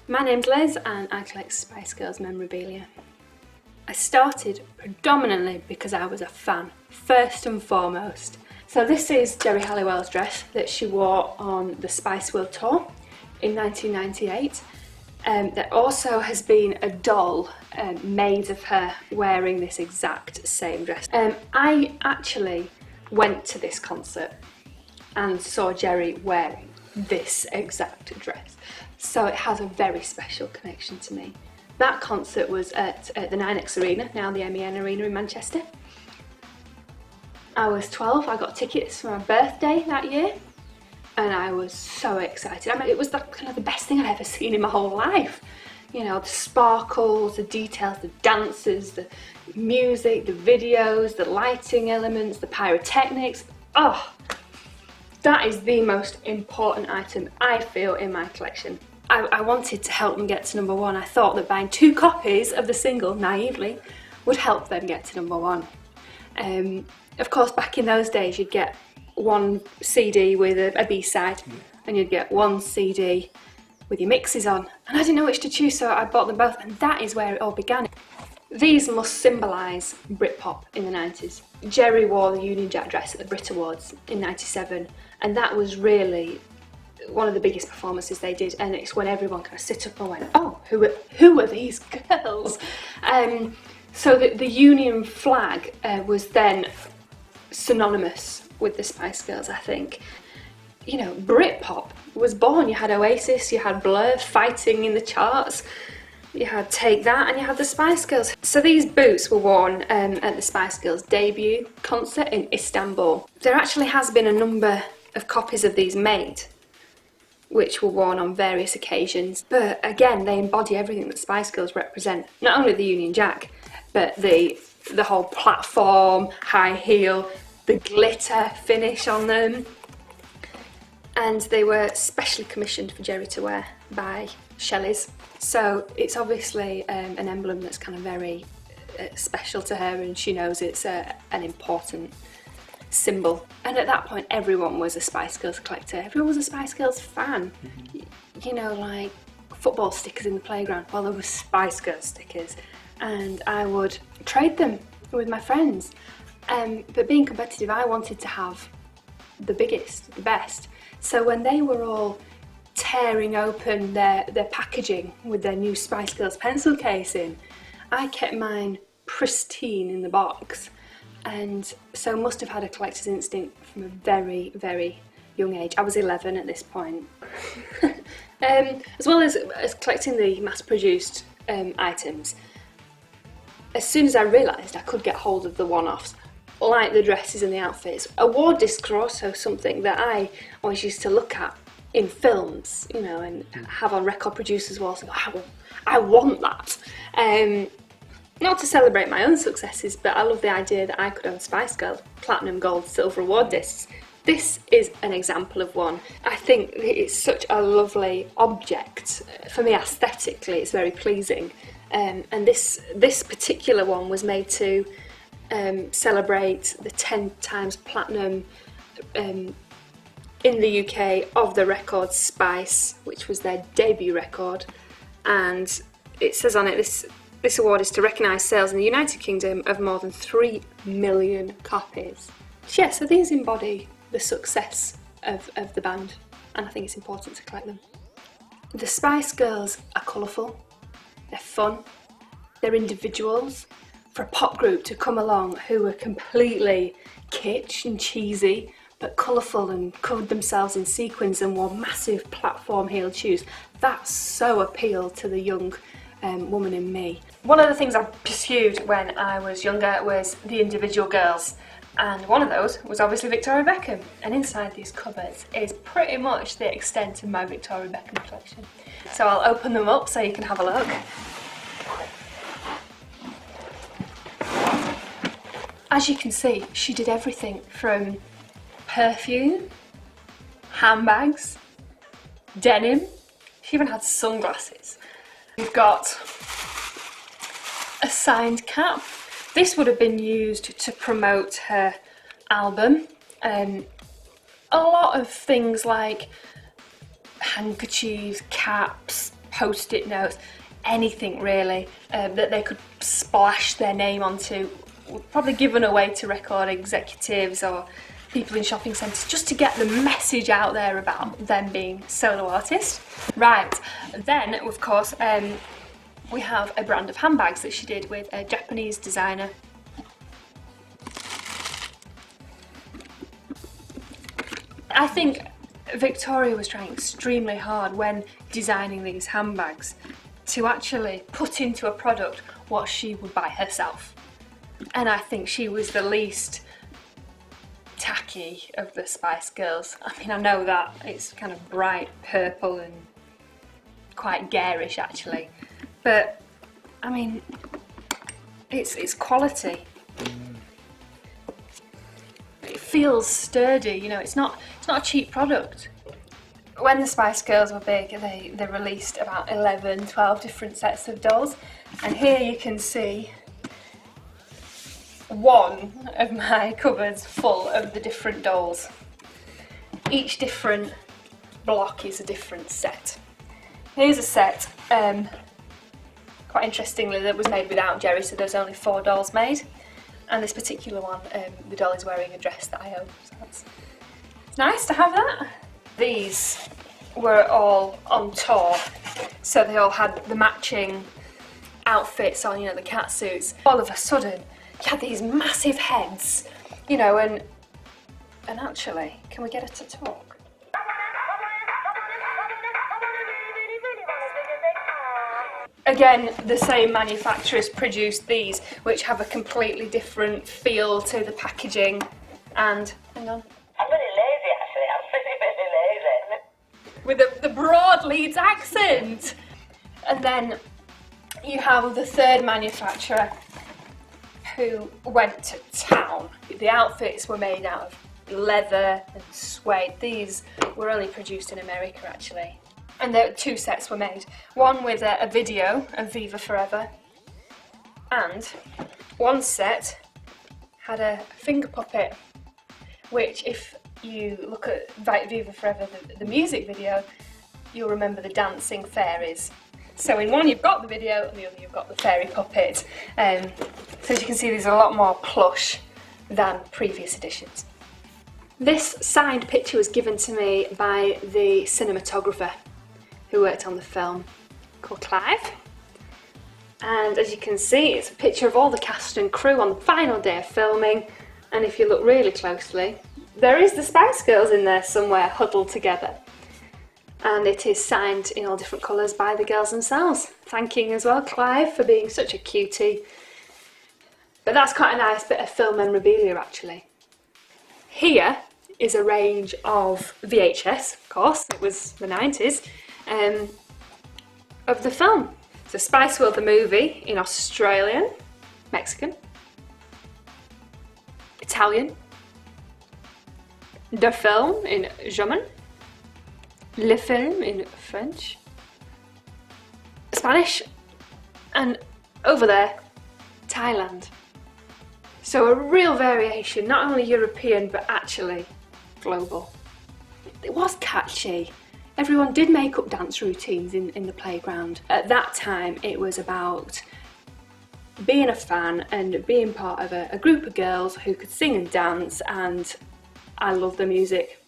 My name's Liz and I collect Spice Girls memorabilia. I started predominantly because I was a fan, first and foremost. So this is Geri Halliwell's dress that she wore on the Spiceworld tour in 1998. There also has been a doll made of her wearing this exact same dress. I actually went to this concert and saw Geri wearing this exact dress. So it has a very special connection to me. That concert was at the 9X Arena, now the MEN Arena in Manchester. I was 12, I got tickets for my birthday that year, and I was so excited. I mean, it was kind of the best thing I'd ever seen in my whole life. You know, the sparkles, the details, the dances, the music, the videos, the lighting elements, the pyrotechnics. Oh, that is the most important item I feel in my collection. I wanted to help them get to number one. I thought that buying 2 copies of the single, naively, would help them get to number one. Of course, back in those days, you'd get 1 CD with a B-side, and you'd get 1 CD with your mixes on. And I didn't know which to choose, so I bought them both, and that is where it all began. These must symbolise Britpop in the 90s. Geri wore the Union Jack dress at the Brit Awards in 97, and that was really one of the biggest performances they did, and it's when everyone kind of sit up and went, oh, who are these girls? So the Union flag was then synonymous with the Spice Girls, I think. You know, Britpop was born. You had Oasis, you had Blur fighting in the charts, you had Take That, and you had the Spice Girls. So these boots were worn at the Spice Girls debut concert in Istanbul. There actually has been a number of copies of these made, which were worn on various occasions. But again, they embody everything that Spice Girls represent. Not only the Union Jack, but the whole platform, high heel, the glitter finish on them. And they were specially commissioned for Geri to wear by Shelley's. So it's obviously an emblem that's kind of very special to her, and she knows it's an important symbol. And at that point, everyone was a Spice Girls collector. Everyone was a Spice Girls fan. You know, like football stickers in the playground. Well, there were Spice Girls stickers, and I would trade them with my friends. But being competitive, I wanted to have the biggest, the best. So when they were all tearing open their packaging with their new Spice Girls pencil case in, I kept mine pristine in the box. And so must have had a collector's instinct from a very, very young age. I was 11 at this point. As well as collecting the mass-produced items, as soon as I realised I could get hold of the one-offs, like the dresses and the outfits, award discs are also something that I always used to look at in films, you know, and have on record producers' walls and go, I want that. Not to celebrate my own successes, but I love the idea that I could own Spice Girls platinum, gold, silver award discs. This is an example of one. I think it's such a lovely object. For me, aesthetically, it's very pleasing. And this particular one was made to celebrate the 10 times platinum in the UK of the record Spice, which was their debut record. And it says on it, this award is to recognise sales in the United Kingdom of more than 3 million copies. Yeah, so these embody the success of the band, and I think it's important to collect them. The Spice Girls are colourful, they're fun, they're individuals. For a pop group to come along who were completely kitsch and cheesy, but colourful and covered themselves in sequins and wore massive platform heeled shoes, that so appealed to the young woman in me. One of the things I pursued when I was younger was the individual girls, and one of those was obviously Victoria Beckham, and inside these cupboards is pretty much the extent of my Victoria Beckham collection. So I'll open them up so you can have a look. As you can see, she did everything from perfume, handbags, denim, she even had sunglasses. We've got a signed cap. This would have been used to promote her album. A lot of things like handkerchiefs, caps, post-it notes, anything really that they could splash their name onto, probably given away to record executives or people in shopping centres, just to get the message out there about them being solo artists. Right, then of course we have a brand of handbags that she did with a Japanese designer. I think Victoria was trying extremely hard when designing these handbags to actually put into a product what she would buy herself. And I think she was the least tacky of the Spice Girls. I mean, I know that it's kind of bright purple and quite garish actually, but I mean, it's quality. It feels sturdy, you know, it's not a cheap product. When the Spice Girls were big, they released about 11, 12 different sets of dolls, and here you can see one of my cupboards full of the different dolls. Each different block is a different set. Here's a set, quite interestingly, that was made without Jerry, so there's only 4 dolls made. And this particular one, the doll is wearing a dress that I own, so it's nice to have that. These were all on tour, so they all had the matching outfits on, you know, the cat suits. All of a sudden, you had these massive heads, you know, and actually, can we get her to talk? Again, the same manufacturers produced these, which have a completely different feel to the packaging. And, hang on. I'm really lazy actually, I'm really lazy. With the broad Leeds accent. And then you have the third manufacturer who went to town. The outfits were made out of leather and suede. These were only produced in America actually. And there 2 sets were made. One with a video of Viva Forever, and one set had a finger puppet, which if you look at Viva Forever, the music video, you'll remember the dancing fairies. So in one you've got the video, and the other you've got the fairy puppet. So as you can see, these are a lot more plush than previous editions. This signed picture was given to me by the cinematographer who worked on the film, called Clive. And as you can see, it's a picture of all the cast and crew on the final day of filming, and if you look really closely, there is the Spice Girls in there somewhere huddled together. And it is signed in all different colours by the girls themselves, thanking as well Clive for being such a cutie. But that's quite a nice bit of film memorabilia actually. Here is a range of VHS, of course, it was the 90s, of the film. So Spiceworld the movie in Australian, Mexican, Italian, the film in German, le film in French, Spanish, and over there, Thailand. So a real variation, not only European but actually global. It was catchy. Everyone did make up dance routines in the playground. At that time it was about being a fan and being part of a group of girls who could sing and dance, and I love the music.